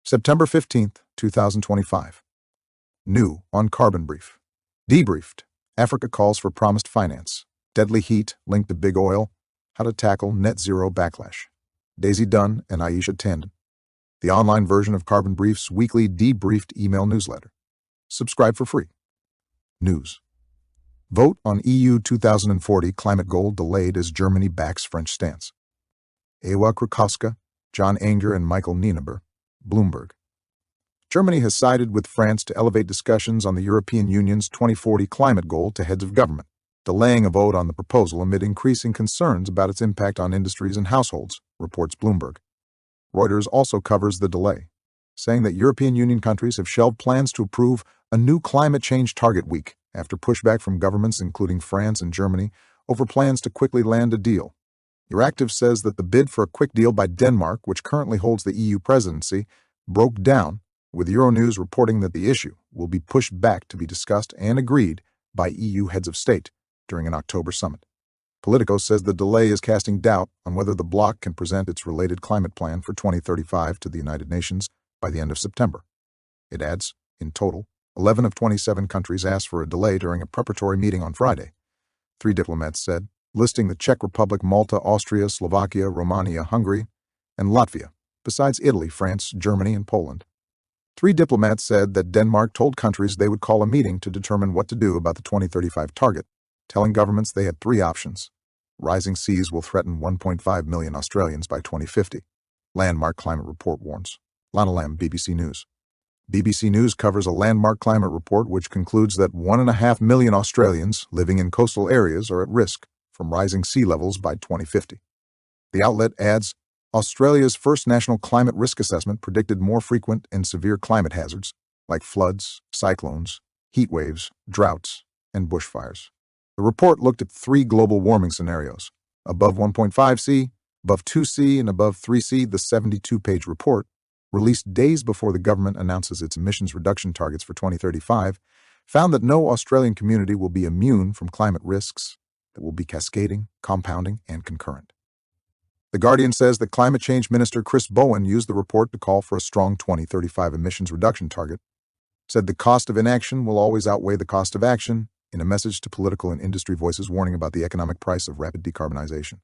September 15th, 2025. New on Carbon Brief. Debriefed. Africa calls for promised finance. Deadly heat linked to big oil. How to tackle net zero backlash. Daisy Dunn and Aisha Tandon. The online version of Carbon Brief's weekly debriefed email newsletter. Subscribe for free. News. Vote on EU 2040 climate goal delayed as Germany backs French stance. Ewa Krakowska, John Anger and Michael Nienaber, Bloomberg. Germany has sided with France to elevate discussions on the European Union's 2040 climate goal to heads of government, delaying a vote on the proposal amid increasing concerns about its impact on industries and households, reports Bloomberg. Reuters also covers the delay, saying that European Union countries have shelved plans to approve a new climate change target week after pushback from governments including France and Germany over plans to quickly land a deal. Euractiv says that the bid for a quick deal by Denmark, which currently holds the EU presidency, broke down, with Euronews reporting that the issue will be pushed back to be discussed and agreed by EU heads of state during an October summit. Politico says the delay is casting doubt on whether the bloc can present its related climate plan for 2035 to the United Nations by the end of September. It adds, in total, 11 of 27 countries asked for a delay during a preparatory meeting on Friday, 3 diplomats said, listing the Czech Republic, Malta, Austria, Slovakia, Romania, Hungary, and Latvia, besides Italy, France, Germany, and Poland. 3 diplomats said that Denmark told countries they would call a meeting to determine what to do about the 2035 target, telling governments they had 3 options. Rising seas will threaten 1.5 million Australians by 2050. Landmark Climate Report warns. Lana Lamb, BBC News. BBC News covers a landmark climate report which concludes that 1.5 million Australians living in coastal areas are at risk from rising sea levels by 2050. The outlet adds, Australia's first national climate risk assessment predicted more frequent and severe climate hazards, like floods, cyclones, heat waves, droughts, and bushfires. The report looked at 3 global warming scenarios, above 1.5 C, above 2 C, and above 3 C. The 72-page report, released days before the government announces its emissions reduction targets for 2035, found that no Australian community will be immune from climate risks that will be cascading, compounding, and concurrent. The Guardian says that Climate Change Minister Chris Bowen used the report to call for a strong 2035 emissions reduction target, said the cost of inaction will always outweigh the cost of action, in a message to political and industry voices warning about the economic price of rapid decarbonization.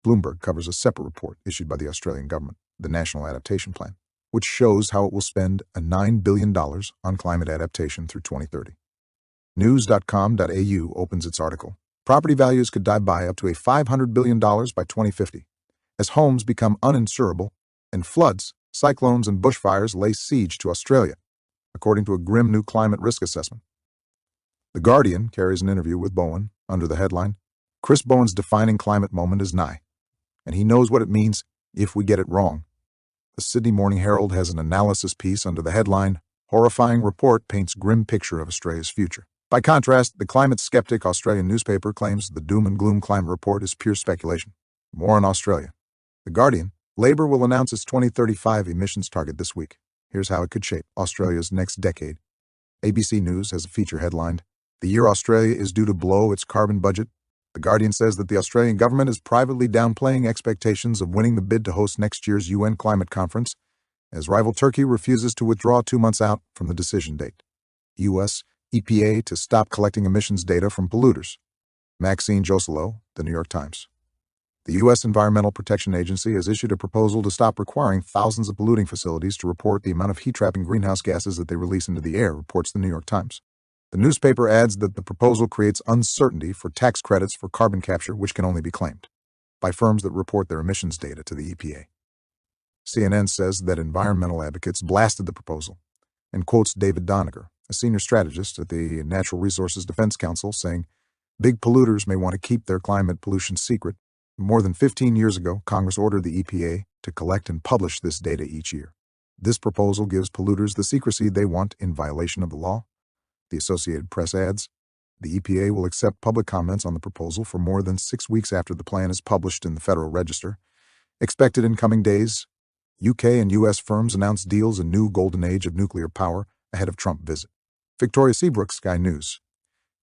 Bloomberg covers a separate report issued by the Australian government, the National Adaptation Plan, which shows how it will spend a $9 billion on climate adaptation through 2030. News.com.au opens its article. Property values could dive by up to a $500 billion by 2050, as homes become uninsurable and floods, cyclones, and bushfires lay siege to Australia, according to a grim new climate risk assessment. The Guardian carries an interview with Bowen under the headline, Chris Bowen's defining climate moment is nigh, and he knows what it means if we get it wrong. The Sydney Morning Herald has an analysis piece under the headline, Horrifying Report Paints Grim Picture of Australia's Future. By contrast, the climate skeptic Australian newspaper claims the doom and gloom climate report is pure speculation. More on Australia. The Guardian, Labor will announce its 2035 emissions target this week. Here's how it could shape Australia's next decade. ABC News has a feature headlined, The Year Australia is Due to Blow Its Carbon Budget. The Guardian says that the Australian government is privately downplaying expectations of winning the bid to host next year's UN climate conference, as rival Turkey refuses to withdraw 2 months out from the decision date. U.S. EPA to stop collecting emissions data from polluters. Maxine Joselo, The New York Times. The U.S. Environmental Protection Agency has issued a proposal to stop requiring thousands of polluting facilities to report the amount of heat-trapping greenhouse gases that they release into the air, reports The New York Times. The newspaper adds that the proposal creates uncertainty for tax credits for carbon capture, which can only be claimed by firms that report their emissions data to the EPA. CNN says that environmental advocates blasted the proposal and quotes David Doniger, a senior strategist at the Natural Resources Defense Council, saying, big polluters may want to keep their climate pollution secret. More than 15 years ago, Congress ordered the EPA to collect and publish this data each year. This proposal gives polluters the secrecy they want in violation of the law. The Associated Press adds, the EPA will accept public comments on the proposal for more than 6 weeks after the plan is published in the Federal Register. Expected in coming days, UK and US firms announce deals in new golden age of nuclear power ahead of Trump visit. Victoria Seabrook, Sky News.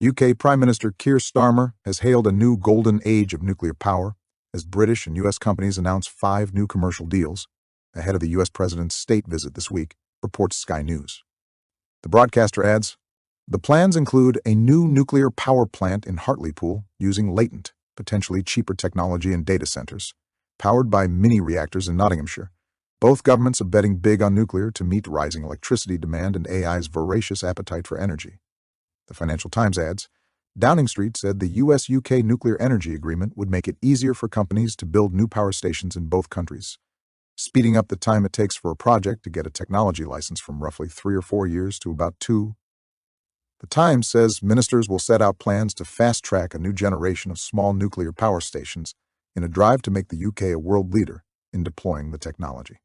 UK Prime Minister Keir Starmer has hailed a new golden age of nuclear power as British and US companies announce 5 new commercial deals, ahead of the U.S. president's state visit this week, reports Sky News. The broadcaster adds, "The plans include a new nuclear power plant in Hartlepool using latent, potentially cheaper technology in data centers, powered by mini-reactors in Nottinghamshire. Both governments are betting big on nuclear to meet rising electricity demand and AI's voracious appetite for energy." The Financial Times adds, Downing Street said the US-UK nuclear energy agreement would make it easier for companies to build new power stations in both countries, speeding up the time it takes for a project to get a technology license from roughly 3 or 4 years to about 2. The Times says ministers will set out plans to fast-track a new generation of small nuclear power stations in a drive to make the UK a world leader in deploying the technology.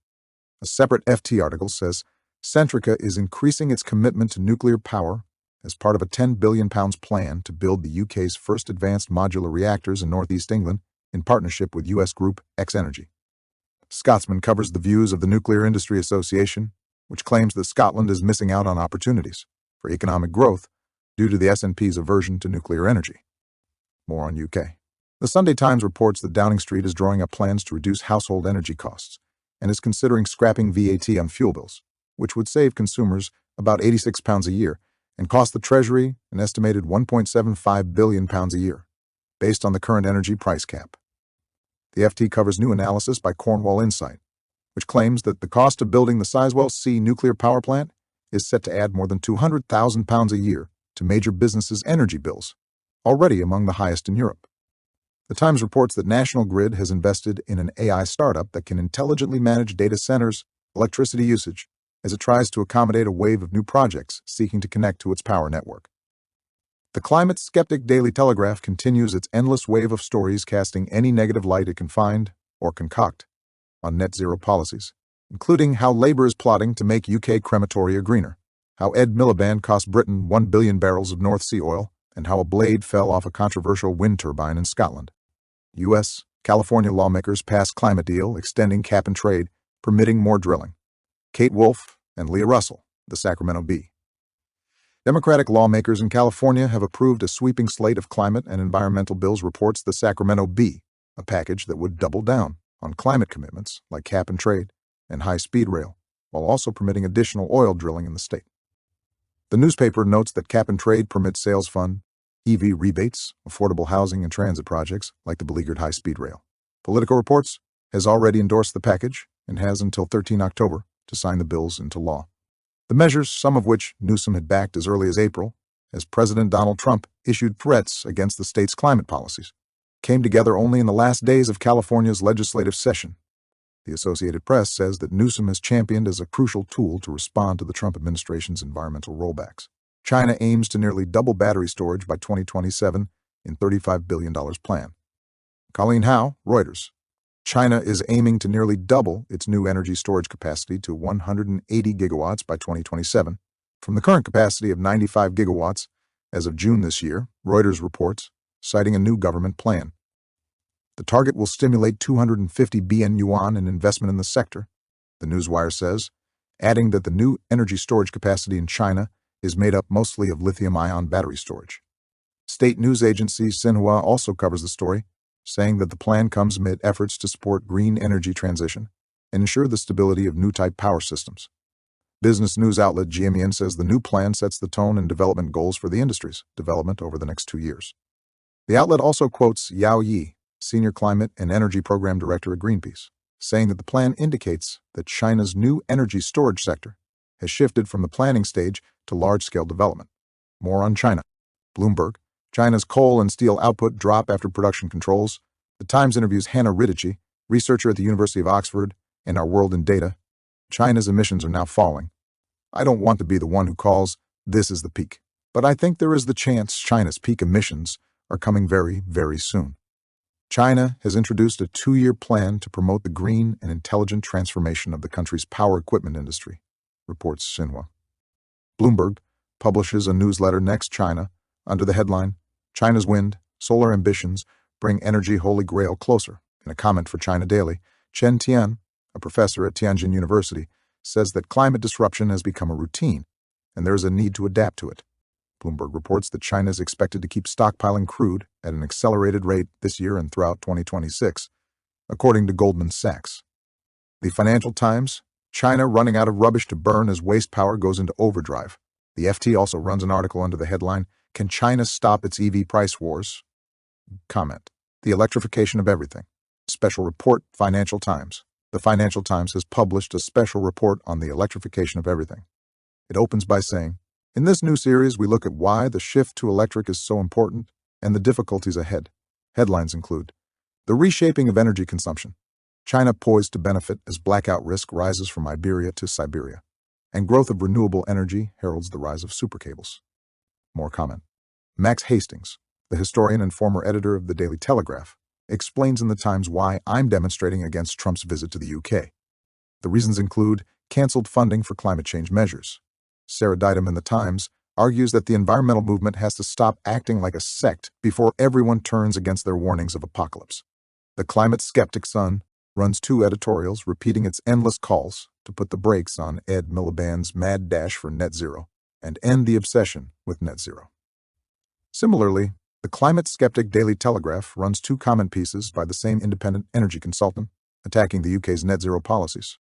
A separate FT article says Centrica is increasing its commitment to nuclear power as part of a £10 billion plan to build the UK's first advanced modular reactors in northeast England in partnership with US group X-Energy. Scotsman covers the views of the Nuclear Industry Association, which claims that Scotland is missing out on opportunities for economic growth due to the SNP's aversion to nuclear energy. More on UK. The Sunday Times reports that Downing Street is drawing up plans to reduce household energy costs and is considering scrapping VAT on fuel bills, which would save consumers about £86 a year and cost the Treasury an estimated £1.75 billion a year, based on the current energy price cap. The FT covers new analysis by Cornwall Insight, which claims that the cost of building the Sizewell C nuclear power plant is set to add more than £200,000 a year to major businesses' energy bills, already among the highest in Europe. The Times reports that National Grid has invested in an AI startup that can intelligently manage data centers' electricity usage as it tries to accommodate a wave of new projects seeking to connect to its power network. The climate skeptic Daily Telegraph continues its endless wave of stories casting any negative light it can find or concoct on net zero policies, including how Labour is plotting to make UK crematoria greener, how Ed Miliband cost Britain 1 billion barrels of North Sea oil, and how a blade fell off a controversial wind turbine in Scotland. U.S. California lawmakers passed climate deal extending cap and trade, permitting more drilling. Kate Wolf and Leah Russell, the Sacramento Bee. Democratic lawmakers in California have approved a sweeping slate of climate and environmental bills, reports the Sacramento Bee, a package that would double down on climate commitments like cap and trade and high-speed rail, while also permitting additional oil drilling in the state. The newspaper notes that cap and trade permits sales fund, EV rebates, affordable housing and transit projects like the beleaguered high-speed rail. Politico reports has already endorsed the package and has until 13 October to sign the bills into law. The measures, some of which Newsom had backed as early as April, as President Donald Trump issued threats against the state's climate policies, came together only in the last days of California's legislative session. The Associated Press says that Newsom is championed as a crucial tool to respond to the Trump administration's environmental rollbacks. China aims to nearly double battery storage by 2027 in $35 billion plan. Colleen Howe, Reuters. China is aiming to nearly double its new energy storage capacity to 180 gigawatts by 2027, from the current capacity of 95 gigawatts as of June this year, Reuters reports, citing a new government plan. The target will stimulate 250 billion yuan in investment in the sector, the Newswire says, adding that the new energy storage capacity in China is made up mostly of lithium-ion battery storage. State news agency Xinhua also covers the story, saying that the plan comes amid efforts to support green energy transition and ensure the stability of new type power systems. Business news outlet GMEN says the new plan sets the tone and development goals for the industry's development over the next 2 years. The outlet also quotes Yao Yi, Senior Climate and Energy Program Director at Greenpeace, saying that the plan indicates that China's new energy storage sector has shifted from the planning stage to large-scale development. More on China. Bloomberg. China's coal and steel output drop after production controls. The Times interviews Hannah Ridici, researcher at the University of Oxford and Our World in Data. China's emissions are now falling. I don't want to be the one who calls this is the peak, but I think there is the chance China's peak emissions are coming very, very soon. China has introduced a 2-year plan to promote the green and intelligent transformation of the country's power equipment industry, reports Xinhua. Bloomberg publishes a newsletter, Next China, under the headline, China's Wind, Solar Ambitions Bring Energy Holy Grail Closer. In a comment for China Daily, Chen Tian, a professor at Tianjin University, says that climate disruption has become a routine, and there is a need to adapt to it. Bloomberg reports that China is expected to keep stockpiling crude at an accelerated rate this year and throughout 2026, according to Goldman Sachs. The Financial Times, China running out of rubbish to burn as waste power goes into overdrive. The FT also runs an article under the headline, Can China Stop Its EV Price Wars? Comment. The electrification of everything. Special report, Financial Times. The Financial Times has published a special report on the electrification of everything. It opens by saying, in this new series, we look at why the shift to electric is so important and the difficulties ahead. Headlines include, the reshaping of energy consumption. China poised to benefit as blackout risk rises from Iberia to Siberia, and growth of renewable energy heralds the rise of supercables. More comment. Max Hastings, the historian and former editor of the Daily Telegraph, explains in the Times why I'm demonstrating against Trump's visit to the UK. The reasons include cancelled funding for climate change measures. Sarah Ditum in the Times argues that the environmental movement has to stop acting like a sect before everyone turns against their warnings of apocalypse. The Climate Skeptic Sun runs 2 editorials repeating its endless calls to put the brakes on Ed Miliband's mad dash for net zero and end the obsession with net zero. Similarly, the Climate Skeptic Daily Telegraph runs 2 comment pieces by the same independent energy consultant attacking the UK's net zero policies.